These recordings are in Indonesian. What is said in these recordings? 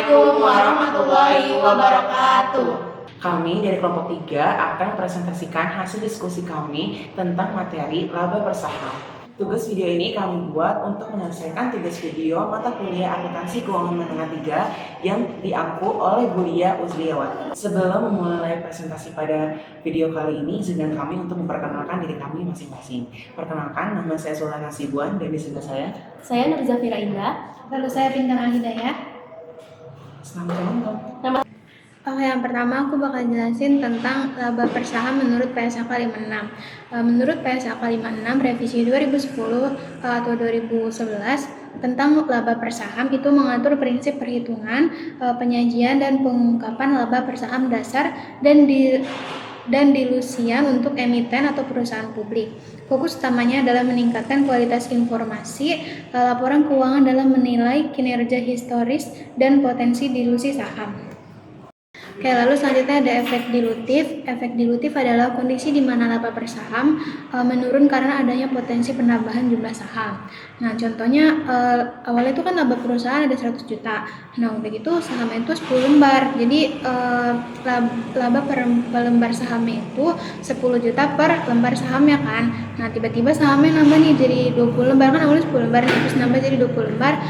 Assalamualaikum warahmatullahi wabarakatuh. Kami dari kelompok 3 akan presentasikan hasil diskusi kami tentang materi laba bersaham. Tugas video ini kami buat untuk menyelesaikan tugas video mata kuliah akuntansi keuangan menengah 3 yang diampu oleh Bu Lia Uzliawati. Sebelum memulai presentasi pada video kali ini, izinkan kami untuk memperkenalkan diri kami masing-masing. Perkenalkan, nama saya Sultan Hasibuan dan di sebelah Saya Nur Zafira Indah. Lalu saya Pintar Al-Hidayah. Selamat malam. Oke, yang pertama aku bakal jelasin tentang laba per saham menurut PSAK 56. Menurut PSAK 56 revisi 2010 atau 2011 tentang laba per saham itu mengatur prinsip perhitungan, penyajian dan pengungkapan laba per saham dasar dan dilusian untuk emiten atau perusahaan publik. Fokus utamanya adalah meningkatkan kualitas informasi, laporan keuangan dalam menilai kinerja historis dan potensi dilusi saham. Oke, lalu selanjutnya ada efek dilutif. Efek dilutif adalah kondisi di mana laba per saham menurun karena adanya potensi penambahan jumlah saham. Nah, contohnya awalnya itu kan laba perusahaan ada 100 juta. Nah, udah gitu sahamnya itu 10 lembar. Jadi laba per lembar sahamnya itu 10 juta per lembar sahamnya kan. Nah, tiba-tiba sahamnya nambah nih jadi 20 lembar, kan awalnya 10 lembar, terus nambah jadi 20 lembar.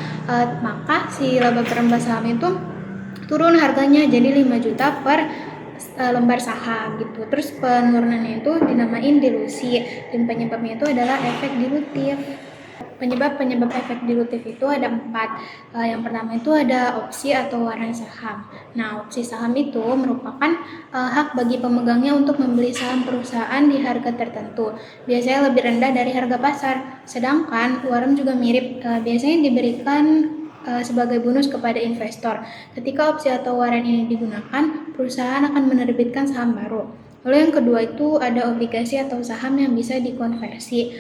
Maka si laba per lembar saham itu turun harganya jadi 5 juta per lembar saham gitu. Terus penurunannya itu dinamain dilusi dan penyebabnya itu adalah efek dilutif. Penyebab efek dilutif itu ada 4. Yang pertama itu ada opsi atau warrant saham. Nah, opsi saham itu merupakan hak bagi pemegangnya untuk membeli saham perusahaan di harga tertentu, biasanya lebih rendah dari harga pasar. Sedangkan warrant juga mirip, biasanya diberikan sebagai bonus kepada investor. Ketika opsi atau warrant ini digunakan, perusahaan akan menerbitkan saham baru. Lalu yang kedua itu ada obligasi atau saham yang bisa dikonversi.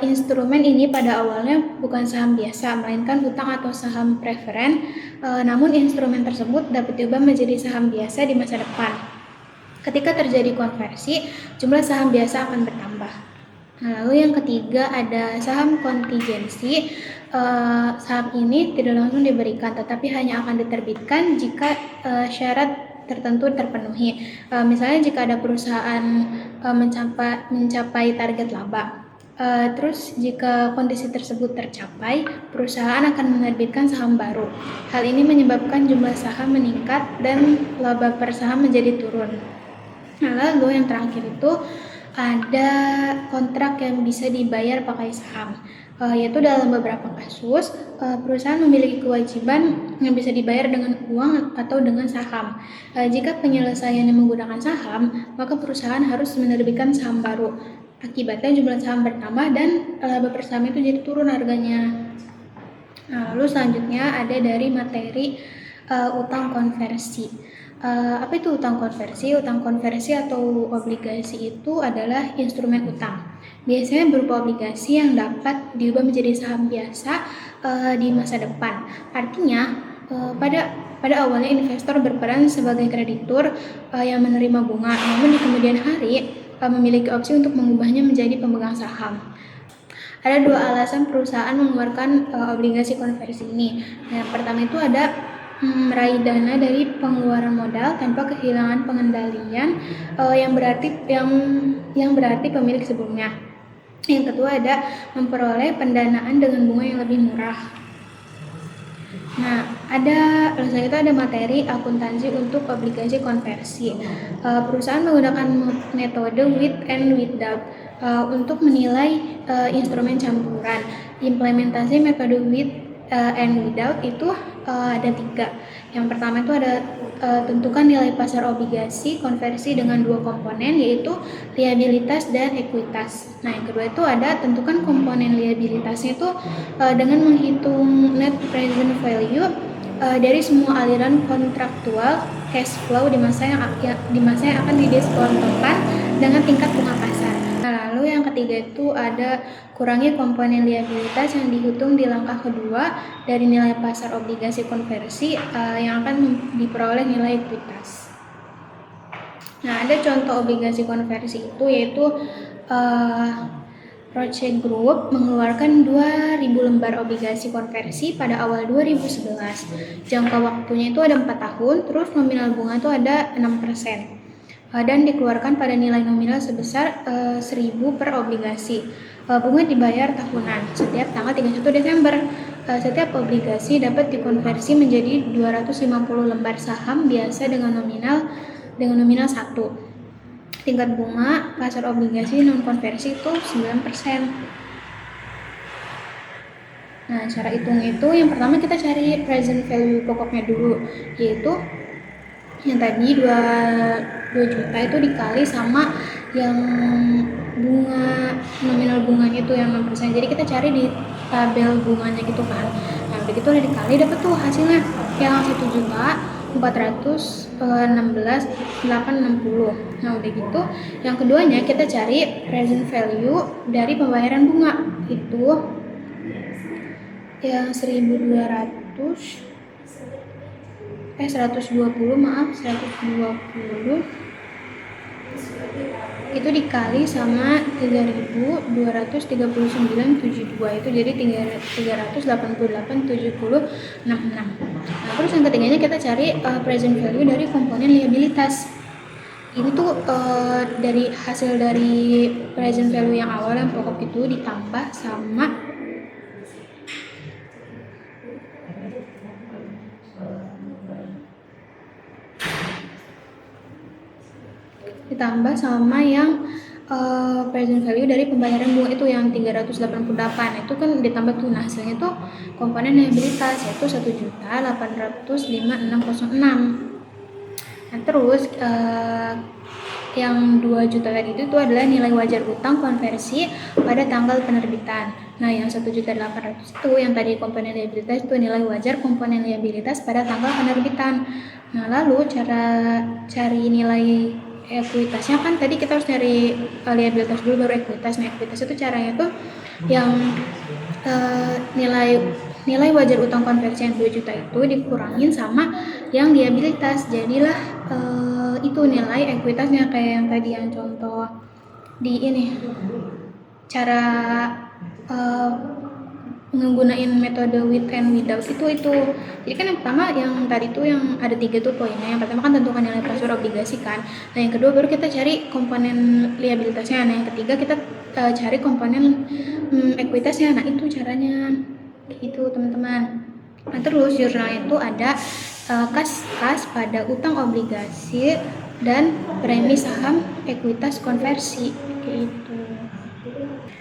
Instrumen ini pada awalnya bukan saham biasa, melainkan hutang atau saham preferen. Namun instrumen tersebut dapat diubah menjadi saham biasa di masa depan. Ketika terjadi konversi, jumlah saham biasa akan bertambah. Nah, lalu yang ketiga ada saham kontingensi. Saham ini tidak langsung diberikan, tetapi hanya akan diterbitkan jika syarat tertentu terpenuhi. Misalnya jika ada perusahaan mencapai target laba. Terus jika kondisi tersebut tercapai, perusahaan akan menerbitkan saham baru. Hal ini menyebabkan jumlah saham meningkat dan laba per saham menjadi turun. Nah, lalu yang terakhir itu ada kontrak yang bisa dibayar pakai saham, yaitu dalam beberapa kasus perusahaan memiliki kewajiban yang bisa dibayar dengan uang atau dengan saham. Jika penyelesaiannya menggunakan saham, maka perusahaan harus menerbitkan saham baru. Akibatnya jumlah saham bertambah dan laba per saham itu jadi turun harganya. Nah, lalu selanjutnya ada dari materi utang konversi. Apa itu utang konversi? Utang konversi atau obligasi itu adalah instrumen utang. Biasanya berupa obligasi yang dapat diubah menjadi saham biasa di masa depan. Artinya, pada awalnya investor berperan sebagai kreditur yang menerima bunga, namun di kemudian hari memiliki opsi untuk mengubahnya menjadi pemegang saham. Ada 2 alasan perusahaan mengeluarkan obligasi konversi ini. Yang pertama itu ada meraih dana dari pengeluaran modal tanpa kehilangan pengendalian yang berarti pemilik sebelumnya. Yang kedua ada memperoleh pendanaan dengan bunga yang lebih murah. Nah, selanjutnya itu ada materi akuntansi untuk obligasi konversi. Perusahaan menggunakan metode with and without untuk menilai instrumen campuran. Implementasi metode with and without itu ada 3. Yang pertama itu ada tentukan nilai pasar obligasi konversi dengan 2 komponen, yaitu liabilitas dan ekuitas. Nah, yang kedua itu ada tentukan komponen liabilitasnya itu dengan menghitung net present value dari semua aliran kontraktual cash flow di masa yang akan didiskontokan dengan tingkat bunga pasar. Nah, lalu yang ketiga itu ada kurangi komponen liabilitas yang dihitung di langkah kedua dari nilai pasar obligasi konversi yang akan diperoleh nilai ekuitas. Nah, ada contoh obligasi konversi itu yaitu Roche Group mengeluarkan 2.000 lembar obligasi konversi pada awal 2011. Jangka waktunya itu ada 4 tahun, terus nominal bunga itu ada 6%. Dan dikeluarkan pada nilai nominal sebesar 1.000 per obligasi. Bunga dibayar tahunan setiap tanggal 31 Desember. Setiap obligasi dapat dikonversi menjadi 250 lembar saham biasa dengan nominal 1. Tingkat bunga pasar obligasi non konversi itu 9%. Nah, cara hitung itu yang pertama kita cari present value pokoknya dulu, yaitu yang tadi 2 juta itu dikali sama yang bunga nominal bunganya itu yang 6%. Jadi kita cari di tabel bunganya gitu kan. Nah, begitu udah dikali dapat tuh hasilnya yang 1.416.860. Nah, udah gitu yang keduanya kita cari present value dari pembayaran bunga. Itu yang 120 itu dikali sama 3.239,72 itu jadi 388,76. Nah, terus yang ketiganya kita cari present value dari komponen liabilitas. Ini tuh dari hasil dari present value yang awal yang pokok itu ditambah sama yang present value dari pembayaran bunga itu yang 388. Itu kan ditambah tuh, nah hasilnya tuh komponen liabilitas yaitu 1.805.606. Nah, terus yang 2 juta tadi itu adalah nilai wajar utang konversi pada tanggal penerbitan. Nah, yang 1.800 itu yang tadi komponen liabilitas itu nilai wajar komponen liabilitas pada tanggal penerbitan. Nah, lalu cara cari nilai ekuitasnya kan tadi kita harus cari liabilitas dulu baru ekuitas. Nah, ekuitas itu caranya tuh yang nilai wajar utang konversi yang 2 juta itu dikurangin sama yang liabilitas. Jadilah itu nilai ekuitasnya kayak yang tadi yang contoh di ini. Cara menggunain metode with and without itu. Jadi kan yang pertama yang tadi tuh yang ada 3 tuh poinnya. Yang pertama kan tentukan nilai pasar obligasi kan. Nah, yang kedua baru kita cari komponen liabilitasnya. Nah, yang ketiga kita cari komponen ekuitasnya. Nah, itu caranya gitu teman-teman. Nah, terus jurnal itu ada kas pada utang obligasi dan premi saham ekuitas konversi gitu.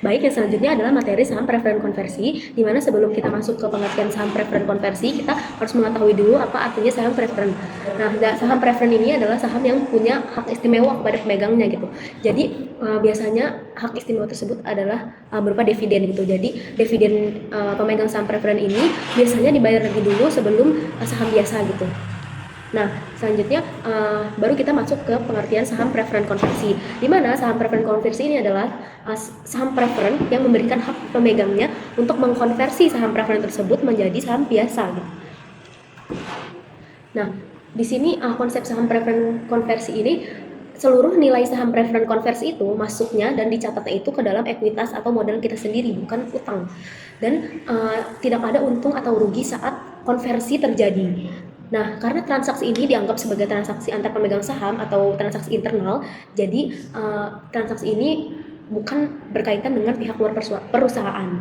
Baik, yang selanjutnya adalah materi saham preferen konversi, di mana sebelum kita masuk ke pengertian saham preferen konversi, kita harus mengetahui dulu apa artinya saham preferen. Nah, saham preferen ini adalah saham yang punya hak istimewa kepada pemegangnya gitu. Jadi biasanya hak istimewa tersebut adalah berupa dividen gitu. Jadi dividen pemegang saham preferen ini biasanya dibayar lagi dulu sebelum saham biasa gitu. Nah, selanjutnya baru kita masuk ke pengertian saham preferen konversi, di mana saham preferen konversi ini adalah saham preferen yang memberikan hak pemegangnya untuk mengkonversi saham preferen tersebut menjadi saham biasa gitu. Nah, di sini konsep saham preferen konversi ini seluruh nilai saham preferen konversi itu masuknya dan dicatatnya itu ke dalam ekuitas atau modal kita sendiri, bukan utang. Dan tidak ada untung atau rugi saat konversi terjadi. Nah, karena transaksi ini dianggap sebagai transaksi antar pemegang saham atau transaksi internal, jadi transaksi ini bukan berkaitan dengan pihak luar perusahaan.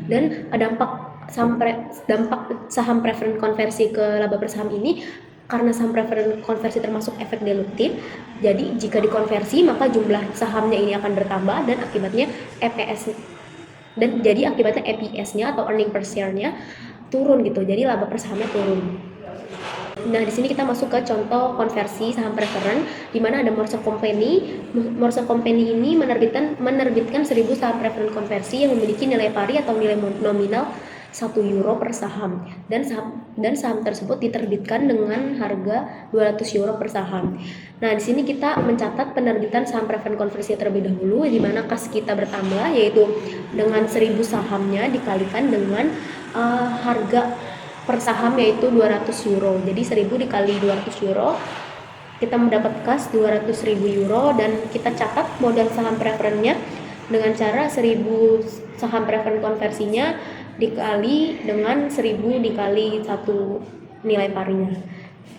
Dan dampak saham preferen konversi ke laba per saham ini, karena saham preferen konversi termasuk efek dilutif, jadi jika dikonversi maka jumlah sahamnya ini akan bertambah dan akibatnya EPS-nya atau earning per share-nya turun gitu. Jadi laba per sahamnya turun. Nah, di sini kita masuk ke contoh konversi saham preferen, di mana ada Morse Company. Morse Company ini menerbitkan 1.000 saham preferen konversi yang memiliki nilai pari atau nilai nominal €1 per saham, dan saham tersebut diterbitkan dengan harga €200 per saham. Nah, di sini kita mencatat penerbitan saham preferen konversi terlebih dahulu, di mana kas kita bertambah, yaitu dengan 1.000 sahamnya dikalikan dengan harga per saham yaitu €200. Jadi 1.000 dikali €200, kita mendapat kas €200.000, dan kita catat modal saham preferennya dengan cara 1000 saham preferred konversinya dikali dengan 1000 dikali 1 nilai parinya.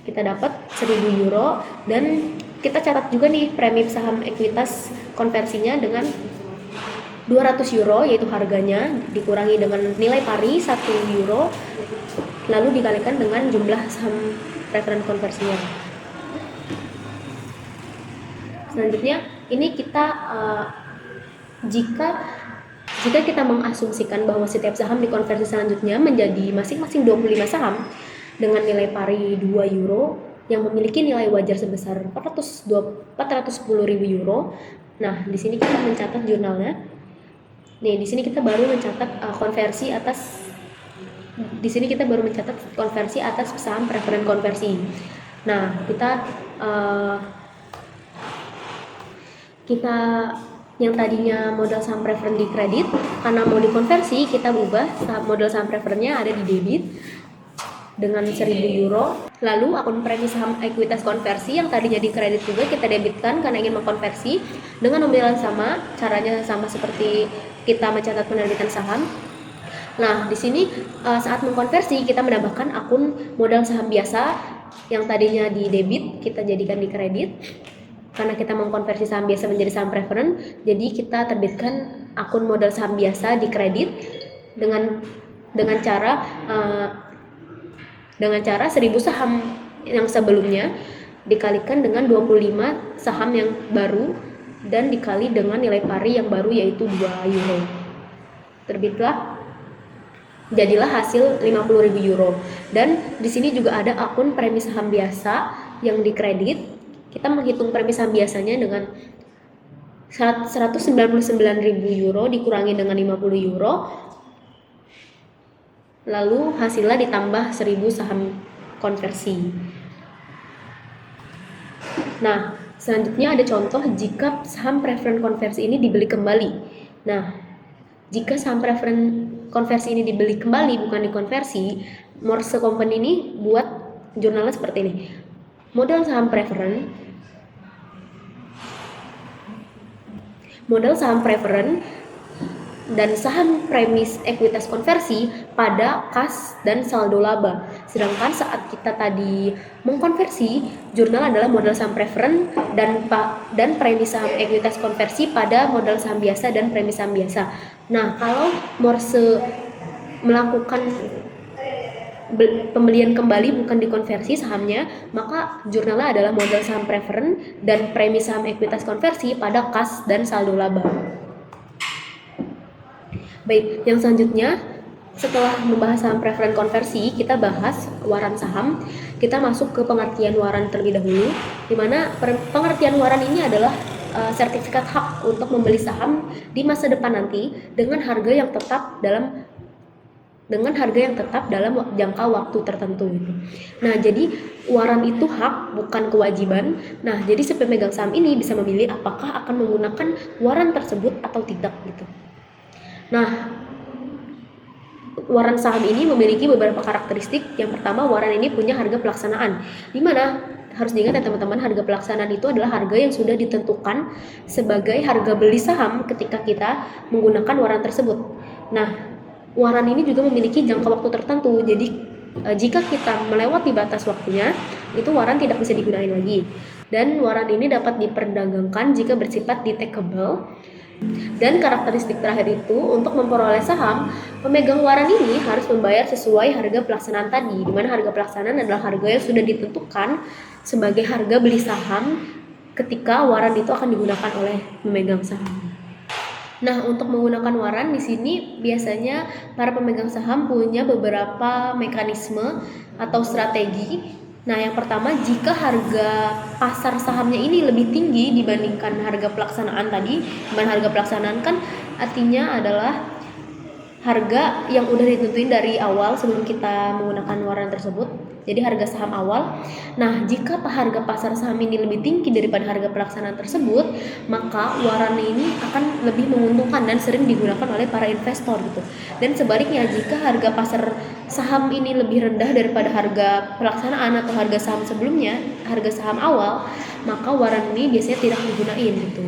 Kita dapat 1000 euro, dan kita catat juga nih premi saham ekuitas konversinya dengan 200 euro, yaitu harganya dikurangi dengan nilai pari 1 euro, lalu dikalikan dengan jumlah saham preferred konversinya. Selanjutnya ini kita jika kita mengasumsikan bahwa setiap saham dikonversi selanjutnya menjadi masing-masing 25 saham dengan nilai pari 2 euro yang memiliki nilai wajar sebesar 410.000 euro. Nah, di sini kita mencatat jurnalnya. Nih, di sini kita baru mencatat konversi atas saham preferred konversi. Nah, kita yang tadinya modal saham preferred di kredit, karena mau dikonversi kita ubah modal saham preferrednya ada di debit dengan 1.000 euro. Lalu akun premi saham ekuitas konversi yang tadinya di kredit juga kita debitkan karena ingin mengkonversi dengan nominal sama, caranya sama seperti kita mencatat penerbitan saham. Nah, di sini saat mengkonversi kita menambahkan akun modal saham biasa yang tadinya di debit kita jadikan di kredit. Karena kita mengkonversi saham biasa menjadi saham preferred, jadi kita terbitkan akun modal saham biasa di kredit dengan cara 1000 saham yang sebelumnya dikalikan dengan 25 saham yang baru dan dikali dengan nilai pari yang baru yaitu 2 euro. Jadilah hasil 50.000 euro. Dan di sini juga ada akun premi saham biasa yang dikredit. Kita menghitung premi saham biasanya dengan 199.000 euro dikurangi dengan 50 euro. Lalu hasilnya ditambah 1000 saham konversi. Nah, selanjutnya ada contoh jika saham preferred konversi ini dibeli kembali. Nah, jika saham preferred konversi ini dibeli kembali bukan dikonversi, Morse Company ini buat jurnalnya seperti ini. Modal saham preferred dan saham premis ekuitas konversi pada kas dan saldo laba. Sedangkan saat kita tadi mengkonversi, jurnal adalah modal saham preferred dan premis saham ekuitas konversi pada modal saham biasa dan premis saham biasa. Nah, kalau Morse melakukan pembelian kembali bukan dikonversi sahamnya, maka jurnalnya adalah modal saham preferred dan premis saham ekuitas konversi pada kas dan saldo laba. Baik, yang selanjutnya setelah membahas saham preferred konversi, kita bahas waran saham. Kita masuk ke pengertian waran terlebih dahulu, di mana pengertian waran ini adalah sertifikat hak untuk membeli saham di masa depan nanti dengan harga yang tetap dalam jangka waktu tertentu gitu. Nah, jadi waran itu hak bukan kewajiban. Nah, jadi si pemegang saham ini bisa memilih apakah akan menggunakan waran tersebut atau tidak gitu. Nah, waran saham ini memiliki beberapa karakteristik. Yang pertama, waran ini punya harga pelaksanaan, di mana harus diingat ya teman-teman, harga pelaksanaan itu adalah harga yang sudah ditentukan sebagai harga beli saham ketika kita menggunakan waran tersebut. Nah, waran ini juga memiliki jangka waktu tertentu. Jadi jika kita melewati batas waktunya, itu waran tidak bisa digunakan lagi. Dan waran ini dapat diperdagangkan jika bersifat detachable. Dan karakteristik terakhir itu, untuk memperoleh saham, pemegang waran ini harus membayar sesuai harga pelaksanaan tadi, di mana harga pelaksanaan adalah harga yang sudah ditentukan sebagai harga beli saham ketika waran itu akan digunakan oleh pemegang saham. Nah, untuk menggunakan waran di sini biasanya para pemegang saham punya beberapa mekanisme atau strategi. Nah, yang pertama, jika harga pasar sahamnya ini lebih tinggi dibandingkan harga pelaksanaan tadi, dimana harga pelaksanaan kan artinya adalah harga yang udah ditentuin dari awal sebelum kita menggunakan waran tersebut. Jadi harga saham awal. Nah, jika harga pasar saham ini lebih tinggi daripada harga pelaksanaan tersebut, maka waran ini akan lebih menguntungkan dan sering digunakan oleh para investor gitu. Dan sebaliknya, jika harga pasar saham ini lebih rendah daripada harga pelaksanaan atau harga saham sebelumnya, harga saham awal, maka waran ini biasanya tidak digunain gitu.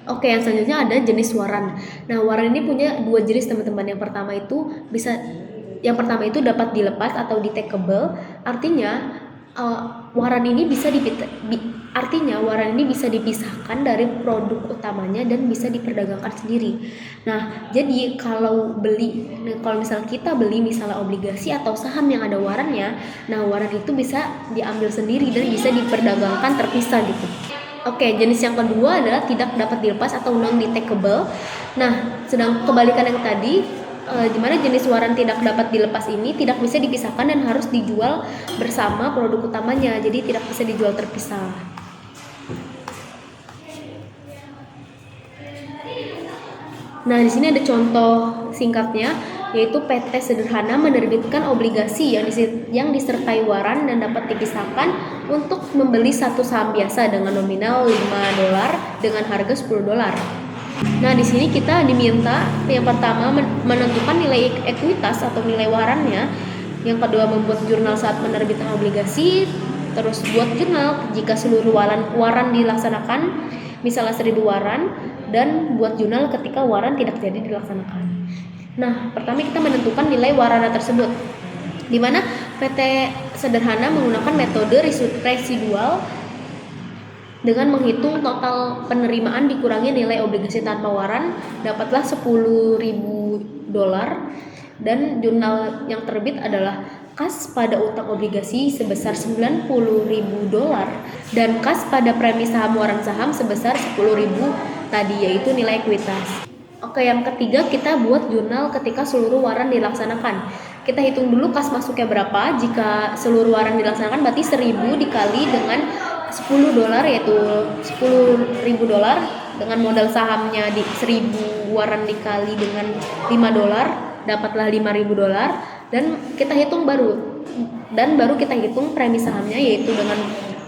Oke, yang selanjutnya ada jenis waran. Nah, waran ini punya dua jenis teman-teman. Yang pertama itu dapat dilepas atau detachable. Artinya waran ini bisa dipisahkan dari produk utamanya dan bisa diperdagangkan sendiri. Nah, jadi kalau misalnya kita beli misalnya obligasi atau saham yang ada warannya, nah waran itu bisa diambil sendiri dan bisa diperdagangkan terpisah gitu. Oke, jenis yang kedua adalah tidak dapat dilepas atau non-detachable. Nah, sedang kebalikan yang tadi, di mana jenis waran tidak dapat dilepas ini tidak bisa dipisahkan dan harus dijual bersama produk utamanya, jadi tidak bisa dijual terpisah. Nah, di sini ada contoh singkatnya, yaitu PT Sederhana menerbitkan obligasi yang disertai waran dan dapat dipisahkan untuk membeli satu saham biasa dengan nominal $5 dengan harga $10. Nah, di sini kita diminta yang pertama menentukan nilai ekuitas atau nilai warannya, yang kedua membuat jurnal saat menerbitkan obligasi, terus buat jurnal jika seluruh waran dilaksanakan, misalnya 1000 waran, dan buat jurnal ketika waran tidak jadi dilaksanakan. Nah, pertama kita menentukan nilai warana tersebut, di mana PT Sederhana menggunakan metode residual dengan menghitung total penerimaan dikurangi nilai obligasi tanpa waran, dapatlah $10.000, dan jurnal yang terbit adalah kas pada utang obligasi sebesar $90.000 dan kas pada premi saham waran saham sebesar $10.000 tadi, yaitu nilai ekuitas. Oke, yang ketiga kita buat jurnal ketika seluruh waran dilaksanakan. Kita hitung dulu kas masuknya berapa. Jika seluruh waran dilaksanakan berarti 1000 dikali dengan $10, yaitu $10.000, dengan modal sahamnya di 1000 waran dikali dengan $5, dapatlah $5.000, dan baru kita hitung premi sahamnya, yaitu dengan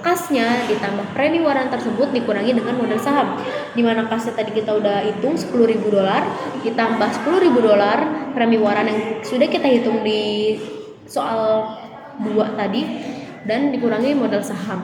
kasnya ditambah premi waran tersebut dikurangi dengan modal saham, dimana kasnya tadi kita udah hitung $10.000 ditambah $10.000 premi waran yang sudah kita hitung di soal 2 tadi, dan dikurangi modal saham,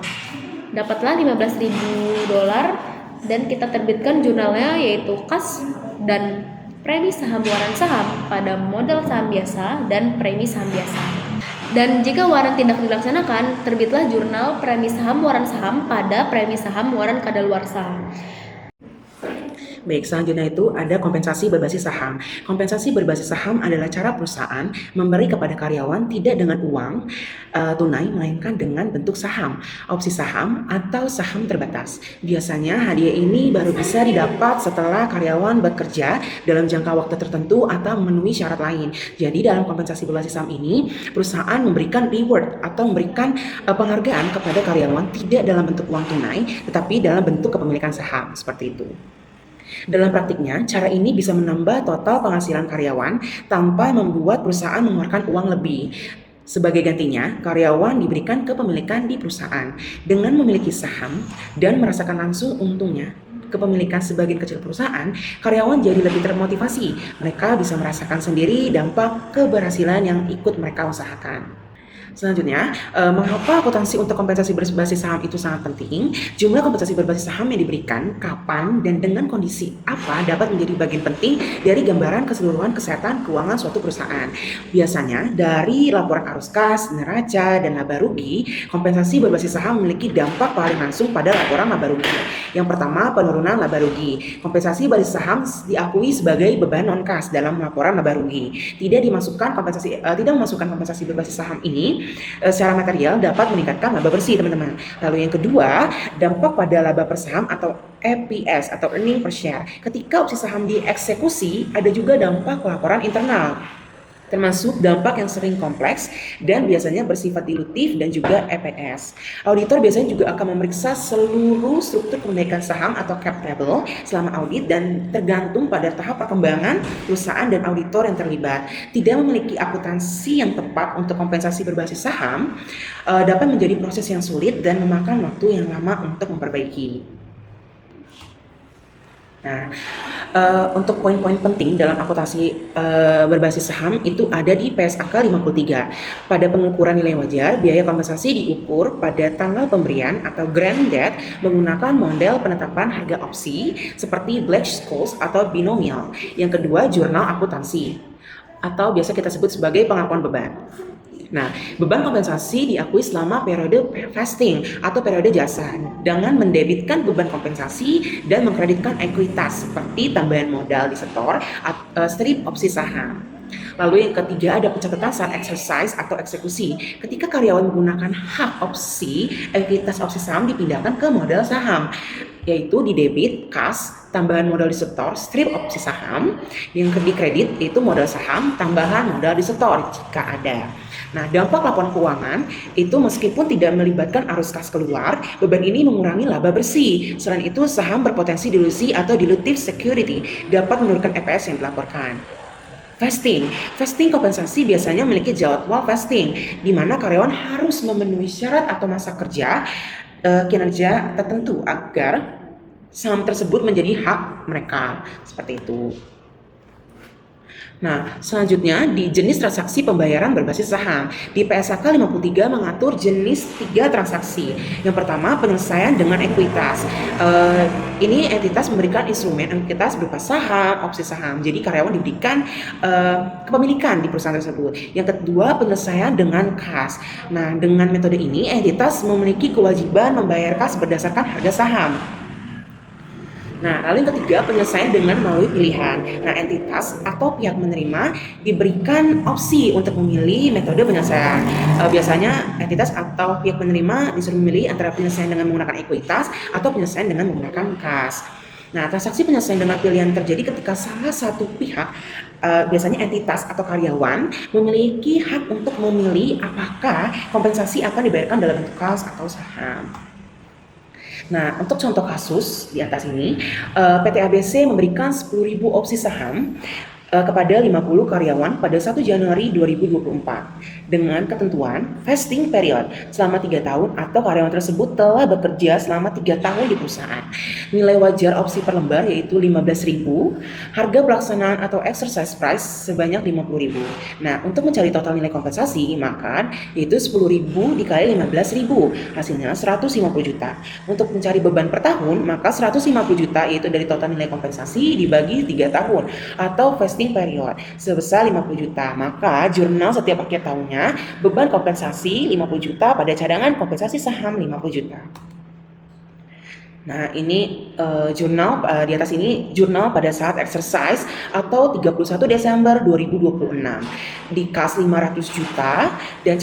dapatlah $15.000, dan kita terbitkan jurnalnya, yaitu kas dan premi saham waran saham pada modal saham biasa dan premi saham biasa. Dan jika waran tidak dilaksanakan, terbitlah jurnal premi saham waran saham pada premi saham waran kadaluarsa. Baik, selanjutnya itu ada kompensasi berbasis saham. Kompensasi berbasis saham adalah cara perusahaan memberi kepada karyawan tidak dengan uang tunai, melainkan dengan bentuk saham, opsi saham, atau saham terbatas. Biasanya hadiah ini baru bisa didapat setelah karyawan bekerja dalam jangka waktu tertentu atau memenuhi syarat lain. Jadi dalam kompensasi berbasis saham ini, perusahaan memberikan reward atau memberikan penghargaan kepada karyawan tidak dalam bentuk uang tunai, tetapi dalam bentuk kepemilikan saham, seperti itu. Dalam praktiknya, cara ini bisa menambah total penghasilan karyawan tanpa membuat perusahaan mengeluarkan uang lebih. Sebagai gantinya, karyawan diberikan kepemilikan di perusahaan dengan memiliki saham dan merasakan langsung untungnya. Kepemilikan sebagian kecil perusahaan, karyawan jadi lebih termotivasi. Mereka bisa merasakan sendiri dampak keberhasilan yang ikut mereka usahakan. Selanjutnya, mengapa akuntansi untuk kompensasi berbasis saham itu sangat penting? Jumlah kompensasi berbasis saham yang diberikan, kapan, dan dengan kondisi apa dapat menjadi bagian penting dari gambaran keseluruhan kesehatan keuangan suatu perusahaan. Biasanya, dari laporan arus kas, neraca, dan laba rugi, kompensasi berbasis saham memiliki dampak paling langsung pada laporan laba rugi. Yang pertama, penurunan laba rugi. Kompensasi berbasis saham diakui sebagai beban non-kas dalam laporan laba rugi. Tidak memasukkan kompensasi berbasis saham ini secara material dapat meningkatkan laba bersih, teman-teman. Lalu yang kedua, dampak pada laba per saham atau EPS atau earning per share. Ketika opsi saham dieksekusi, ada juga dampak laporan internal, termasuk dampak yang sering kompleks dan biasanya bersifat dilutif dan juga EPS. Auditor biasanya juga akan memeriksa seluruh struktur kepemilikan saham atau cap table selama audit dan tergantung pada tahap perkembangan perusahaan dan auditor yang terlibat. Tidak memiliki akuntansi yang tepat untuk kompensasi berbasis saham dapat menjadi proses yang sulit dan memakan waktu yang lama untuk memperbaiki. Nah, Untuk poin-poin penting dalam akuntansi berbasis saham itu ada di PSAK 53. Pada pengukuran nilai wajar, biaya kompensasi diukur pada tanggal pemberian atau grant date menggunakan model penetapan harga opsi seperti Black-Scholes atau binomial. Yang kedua, jurnal akuntansi atau biasa kita sebut sebagai pengakuan beban. Nah, beban kompensasi diakui selama periode vesting atau periode jasa dengan mendebitkan beban kompensasi dan mengkreditkan ekuitas seperti tambahan modal disetor atau strip opsi saham. Lalu yang ketiga ada pencatatan saat exercise atau eksekusi. Ketika karyawan menggunakan hak opsi, ekuitas opsi saham dipindahkan ke modal saham, yaitu di debit, kas, tambahan modal disetor, strip opsi saham. Yang di kredit yaitu modal saham, tambahan modal disetor jika ada. Nah, dampak laporan keuangan itu meskipun tidak melibatkan arus kas keluar, beban ini mengurangi laba bersih. Selain itu, saham berpotensi dilusi atau dilutive security dapat menurunkan EPS yang dilaporkan. Vesting kompensasi biasanya memiliki jadwal vesting, di mana karyawan harus memenuhi syarat atau masa kerja kinerja tertentu agar saham tersebut menjadi hak mereka, seperti itu. Nah, selanjutnya di jenis transaksi pembayaran berbasis saham. Di PSAK 53 mengatur jenis 3 transaksi. Yang pertama, penyelesaian dengan ekuitas. Ini entitas memberikan instrumen ekuitas berupa saham, opsi saham. Jadi karyawan diberikan kepemilikan di perusahaan tersebut. Yang kedua, penyelesaian dengan kas. Nah, dengan metode ini entitas memiliki kewajiban membayar kas berdasarkan harga saham. Nah, lalu yang ketiga, penyelesaian dengan melalui pilihan. Nah, entitas atau pihak menerima diberikan opsi untuk memilih metode penyelesaian. Biasanya entitas atau pihak penerima disuruh memilih antara penyelesaian dengan menggunakan ekuitas atau penyelesaian dengan menggunakan kas. Nah, transaksi penyelesaian dengan pilihan terjadi ketika salah satu pihak, biasanya entitas atau karyawan, memiliki hak untuk memilih apakah kompensasi akan dibayarkan dalam bentuk kas atau saham. Nah, untuk contoh kasus di atas ini, PT ABC memberikan 10.000 opsi saham kepada 50 karyawan pada 1 Januari 2024 dengan ketentuan vesting period selama 3 tahun atau karyawan tersebut telah bekerja selama 3 tahun di perusahaan. Nilai wajar opsi per lembar yaitu 15.000, harga pelaksanaan atau exercise price sebanyak 50.000. Nah, untuk mencari total nilai kompensasi maka yaitu 10.000 dikali 15.000, hasilnya 150 juta. Untuk mencari beban per tahun maka 150 juta yaitu dari total nilai kompensasi dibagi 3 tahun atau vesting period sebesar 50 juta. Maka jurnal setiap akhir tahunnya beban kompensasi 50 juta pada cadangan kompensasi saham 50 juta. Nah, ini jurnal di atas ini jurnal pada saat exercise atau 31 Desember 2026. Di kas 500 juta dan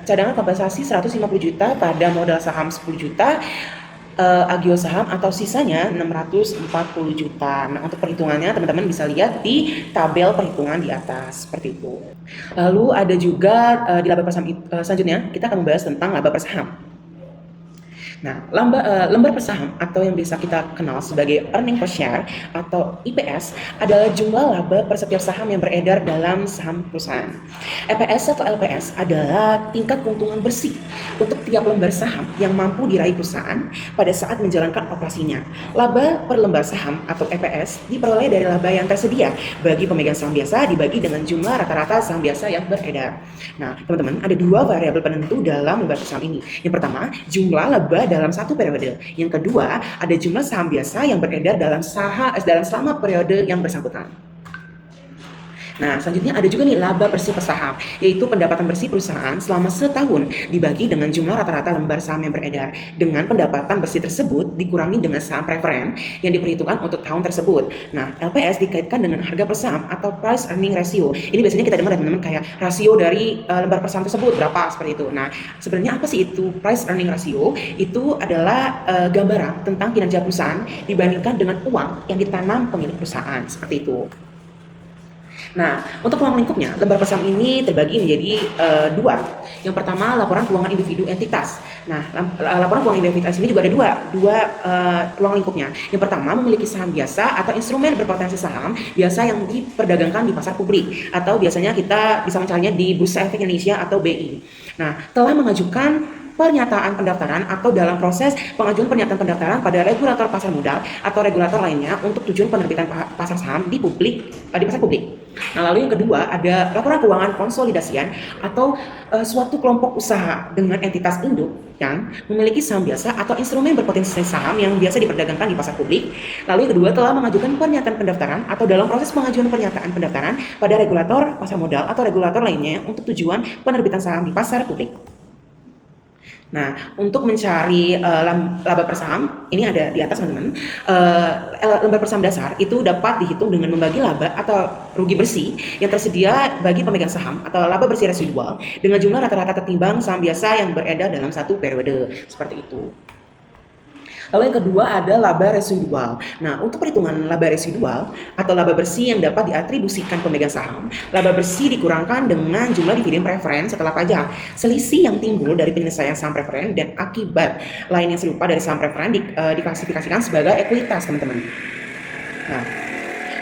cadangan kompensasi 150 juta pada modal saham 10 juta. Agio saham atau sisanya 640 juta. Nah, untuk perhitungannya teman-teman bisa lihat di tabel perhitungan di atas seperti itu. Lalu ada juga di laba per saham selanjutnya kita akan membahas tentang laba per saham. Nah, lembar per saham atau yang bisa kita kenal sebagai earning per share atau EPS adalah jumlah laba per setiap saham yang beredar dalam saham perusahaan. EPS atau LPS adalah tingkat keuntungan bersih untuk tiap lembar saham yang mampu diraih perusahaan pada saat menjalankan operasinya. Laba per lembar saham atau EPS diperoleh dari laba yang tersedia bagi pemegang saham biasa dibagi dengan jumlah rata-rata saham biasa yang beredar. Nah, teman-teman, ada 2 variabel penentu dalam lembar saham ini. Yang pertama, jumlah laba dalam satu periode. Yang kedua, ada jumlah saham biasa yang beredar dalam selama periode yang bersangkutan. Nah, selanjutnya ada juga nih laba bersih per saham, yaitu pendapatan bersih perusahaan selama setahun dibagi dengan jumlah rata-rata lembar saham yang beredar. Dengan pendapatan bersih tersebut dikurangi dengan saham preferen yang diperhitungkan untuk tahun tersebut. Nah, LPS dikaitkan dengan harga per saham atau price earning ratio. Ini biasanya kita dengar ya teman-teman, kayak rasio dari lembar per saham tersebut berapa seperti itu. Nah, sebenarnya apa sih itu price earning ratio? Itu adalah gambaran tentang kinerja perusahaan dibandingkan dengan uang yang ditanam pemilik perusahaan, seperti itu. Nah, untuk ruang lingkupnya, lembar per saham ini terbagi menjadi 2. Yang pertama, laporan keuangan individu entitas. Nah, laporan keuangan individu entitas ini juga ada dua ruang lingkupnya. Yang pertama, memiliki saham biasa atau instrumen berpotensi saham biasa yang diperdagangkan di pasar publik atau biasanya kita bisa mencarinya di Bursa Efek Indonesia atau BI. Nah, telah mengajukan pernyataan pendaftaran atau dalam proses pengajuan pernyataan pendaftaran pada regulator pasar modal atau regulator lainnya untuk tujuan penerbitan pasar saham di pasar publik. Nah, lalu yang kedua ada laporan keuangan konsolidasian atau suatu kelompok usaha dengan entitas induk yang memiliki saham biasa atau instrumen berpotensi saham yang biasa diperdagangkan di pasar publik. Lalu yang kedua telah mengajukan pernyataan pendaftaran atau dalam proses pengajuan pernyataan pendaftaran pada regulator pasar modal atau regulator lainnya untuk tujuan penerbitan saham di pasar publik. Nah, untuk mencari laba per saham, ini ada di atas teman-teman. Laba per saham dasar itu dapat dihitung dengan membagi laba atau rugi bersih yang tersedia bagi pemegang saham atau laba bersih residual dengan jumlah rata-rata ketimbang saham biasa yang beredar dalam satu periode, seperti itu. Lalu yang kedua ada laba residual. Nah, untuk perhitungan laba residual atau laba bersih yang dapat diatribusikan pemegang saham, laba bersih dikurangkan dengan jumlah dividen preferen setelah pajak. Selisih yang timbul dari penyelesaian saham preferen dan akibat lain yang serupa dari saham preferen diklasifikasikan sebagai ekuitas, teman-teman. Nah,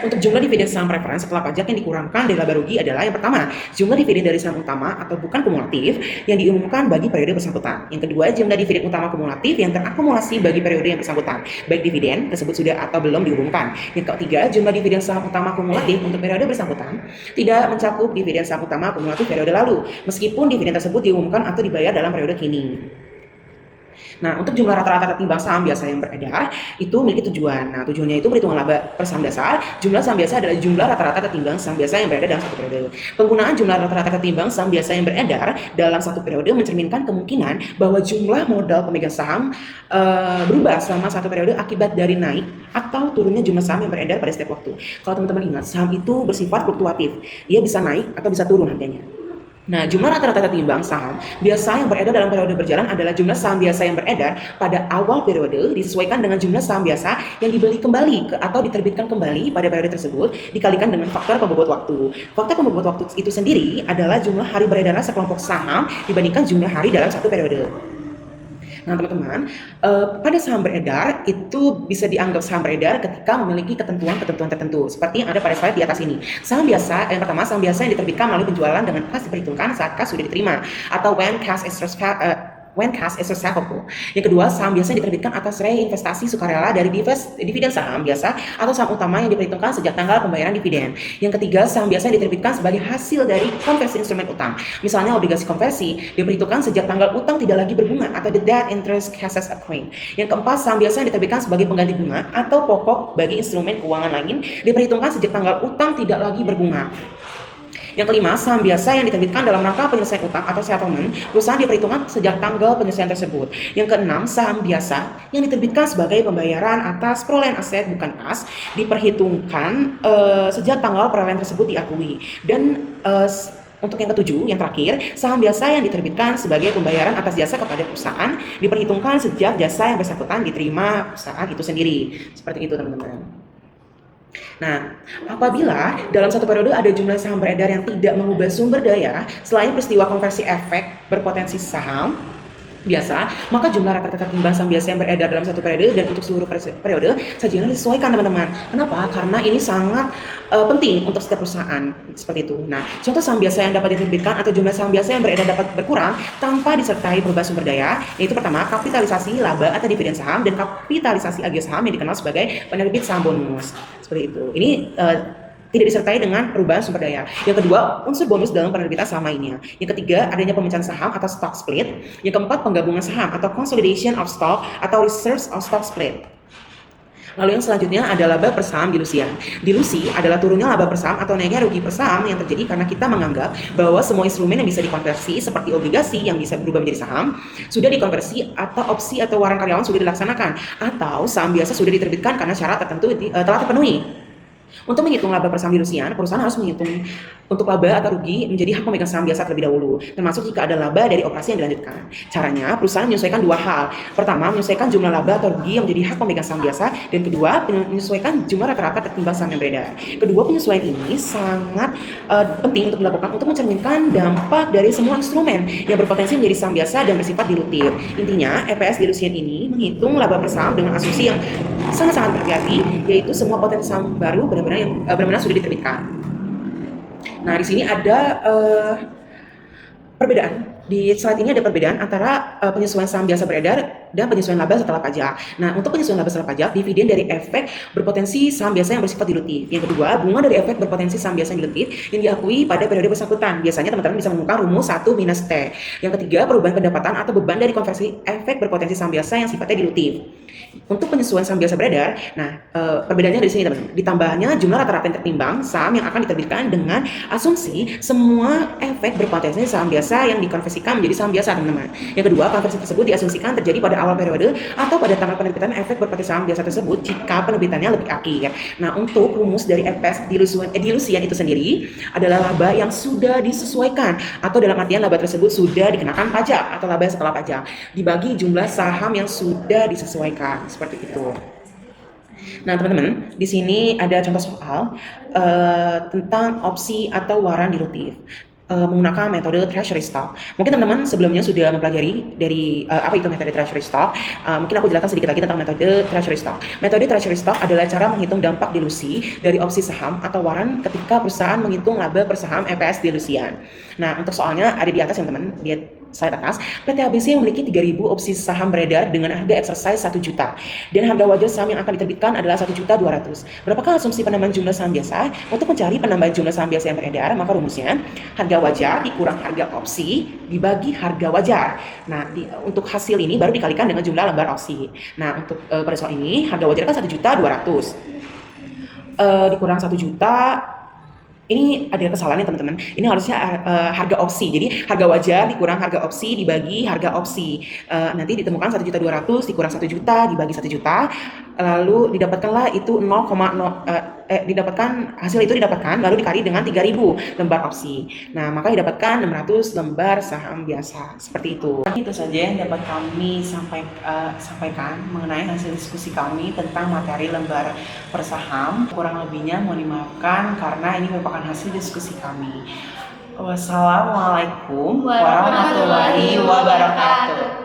untuk jumlah dividen saham preferen setelah pajak yang dikurangkan dari laba rugi adalah yang pertama, jumlah dividen dari saham utama atau bukan kumulatif yang diumumkan bagi periode bersangkutan. Yang kedua, jumlah dividen utama kumulatif yang terakumulasi bagi periode yang bersangkutan, baik dividen tersebut sudah atau belum diumumkan. Yang ketiga, jumlah dividen saham utama kumulatif untuk periode bersangkutan tidak mencakup dividen saham utama kumulatif periode lalu, meskipun dividen tersebut diumumkan atau dibayar dalam periode kini. Nah, untuk jumlah rata-rata ketimbang saham biasa yang beredar itu memiliki tujuan. Nah, tujuannya itu perhitungan laba per saham dasar. Jumlah saham biasa adalah jumlah rata-rata ketimbang saham biasa yang beredar dalam satu periode. Penggunaan jumlah rata-rata ketimbang saham biasa yang beredar dalam satu periode mencerminkan kemungkinan bahwa jumlah modal pemegang saham berubah selama satu periode akibat dari naik atau turunnya jumlah saham yang beredar pada setiap waktu. Kalau teman-teman ingat, saham itu bersifat fluktuatif. Dia bisa naik atau bisa turun harganya. Nah, jumlah rata-rata ketimbang saham biasa yang beredar dalam periode berjalan adalah jumlah saham biasa yang beredar pada awal periode disesuaikan dengan jumlah saham biasa yang dibeli kembali atau diterbitkan kembali pada periode tersebut dikalikan dengan faktor pembobot waktu. Faktor pembobot waktu itu sendiri adalah jumlah hari beredarnya sekelompok saham dibandingkan jumlah hari dalam satu periode. Nah, teman-teman, pada saham beredar itu bisa dianggap saham beredar ketika memiliki ketentuan-ketentuan tertentu seperti yang ada pada slide di atas ini. Saham biasa, yang pertama, saham biasa yang diterbitkan melalui penjualan dengan kas diperhitungkan saat kas sudah diterima atau when cash is reservable. Yang kedua, saham biasa yang diterbitkan atas reinvestasi sukarela dari dividen saham biasa atau saham utama yang diperhitungkan sejak tanggal pembayaran dividen. Yang ketiga, saham biasa yang diterbitkan sebagai hasil dari konversi instrumen utang. Misalnya obligasi konversi diperhitungkan sejak tanggal utang tidak lagi berbunga atau the debt interest cases accruing. Yang keempat, saham biasa yang diterbitkan sebagai pengganti bunga atau pokok bagi instrumen keuangan lain diperhitungkan sejak tanggal utang tidak lagi berbunga. Yang kelima, saham biasa yang diterbitkan dalam rangka penyelesaian utang atau settlement perusahaan diperhitungkan sejak tanggal penyelesaian tersebut. Yang keenam, saham biasa yang diterbitkan sebagai pembayaran atas perolehan aset bukan kas diperhitungkan sejak tanggal perolehan tersebut diakui. Dan untuk yang ketujuh, yang terakhir, saham biasa yang diterbitkan sebagai pembayaran atas jasa kepada perusahaan diperhitungkan sejak jasa yang bersangkutan diterima perusahaan itu sendiri. Seperti itu, teman-teman. Nah, apabila dalam satu periode ada jumlah saham beredar yang tidak mengubah sumber daya selain peristiwa konversi efek berpotensi saham biasa, maka jumlah rata-rata ketimbang saham biasa yang beredar dalam satu periode dan untuk seluruh periode sajiannya disesuaikan, teman-teman. Kenapa? Karena ini sangat penting untuk setiap perusahaan, seperti itu. Nah, contoh saham biasa yang dapat diterbitkan atau jumlah saham biasa yang beredar dapat berkurang tanpa disertai perubahan sumber daya, yaitu pertama, kapitalisasi laba atau dividen saham dan kapitalisasi agio saham yang dikenal sebagai penerbit saham bonus. Seperti itu. Ini tidak disertai dengan perubahan sumber daya. Yang kedua, unsur bonus dalam penerbitan saham lainnya. Yang ketiga, adanya pemecahan saham atau stock split. Yang keempat, penggabungan saham atau consolidation of stock atau reserves of stock split. Lalu yang selanjutnya ada laba per saham dilusian. Dilusi adalah turunnya laba per saham atau naiknya rugi per saham yang terjadi karena kita menganggap bahwa semua instrumen yang bisa dikonversi seperti obligasi yang bisa berubah menjadi saham sudah dikonversi atau opsi atau waran karyawan sudah dilaksanakan atau saham biasa sudah diterbitkan karena syarat tertentu telah terpenuhi. Untuk menghitung laba per saham dilusian, perusahaan harus menghitung untuk laba atau rugi menjadi hak pemegang saham biasa terlebih dahulu, termasuk jika ada laba dari operasi yang dilanjutkan. Caranya, perusahaan menyesuaikan dua hal. Pertama, menyesuaikan jumlah laba atau rugi yang menjadi hak pemegang saham biasa, dan kedua, menyesuaikan jumlah rata-rata ketimbang saham yang beredar. Kedua penyesuaian ini sangat penting untuk dilakukan untuk mencerminkan dampak dari semua instrumen yang berpotensi menjadi saham biasa dan bersifat dilutif. Intinya, EPS dilusian ini menghitung laba per saham dengan asumsi yang sangat-sangat berhati-hati, yaitu semua potensi saham baru benar-benar sudah diterbitkan. Nah, di sini ada perbedaan Di slide ini ada perbedaan antara penyesuaian saham biasa beredar dan penyesuaian laba setelah pajak. Nah, untuk penyesuaian laba setelah pajak, dividen dari efek berpotensi saham biasa yang bersifat dilutif. Yang kedua, bunga dari efek berpotensi saham biasa yang dilutif yang diakui pada periode bersangkutan. Biasanya teman-teman bisa menemukan rumus 1 minus T. Yang ketiga, perubahan pendapatan atau beban dari konversi efek berpotensi saham biasa yang sifatnya dilutif. Untuk penyesuaian saham biasa beredar, nah perbedaannya dari sini teman-teman. Ditambahnya jumlah rata-rata yang tertimbang saham yang akan diterbitkan dengan asumsi semua efek berpotensi saham biasa yang dikonversikan menjadi saham biasa teman-teman. Yang kedua, konversi tersebut diasumsikan terjadi pada awal periode atau pada tanggal penerbitan efek berpotensi saham biasa tersebut jika penerbitannya lebih akhir. Nah, untuk rumus dari EPS dilusian itu sendiri adalah laba yang sudah disesuaikan atau dalam artian laba tersebut sudah dikenakan pajak atau laba setelah pajak dibagi jumlah saham yang sudah disesuaikan. Seperti itu. Nah, teman-teman, di sini ada contoh soal tentang opsi atau waran dilutif menggunakan metode treasury stock. Mungkin teman-teman sebelumnya sudah mempelajari dari apa itu metode treasury stock. Mungkin aku jelaskan sedikit lagi tentang metode treasury stock. Metode treasury stock adalah cara menghitung dampak dilusi dari opsi saham atau waran ketika perusahaan menghitung laba per saham EPS dilusian. Nah, untuk soalnya ada di atas ya teman-teman, di slide atas. PT ABC memiliki 3.000 opsi saham beredar dengan harga exercise 1 juta dan harga wajar saham yang akan diterbitkan adalah 1.200.000. Berapakah asumsi penambahan jumlah saham biasa? Untuk mencari penambahan jumlah saham biasa yang beredar, maka rumusnya harga wajar dikurang harga opsi dibagi harga wajar. Nah, untuk hasil ini baru dikalikan dengan jumlah lembar opsi. Nah, untuk pada soal ini harga wajar kan 1.200.000. Dikurang 1 juta. Ini ada kesalahan ya teman-teman. Ini harusnya harga opsi. Jadi harga wajar dikurang harga opsi dibagi harga opsi. Nanti ditemukan 1.200.000 dikurang 1 juta dibagi 1 juta. Lalu didapatkanlah itu 0,0 didapatkan hasil itu didapatkan lalu dikali dengan 3.000 lembar opsi. Nah, maka didapatkan 600 lembar saham biasa. Seperti itu. Itu saja yang dapat kami sampaikan mengenai hasil diskusi kami tentang materi lembar per saham. Kurang lebihnya mohon dimaafkan karena ini merupakan hasil diskusi kami. Wassalamualaikum warahmatullahi wabarakatuh.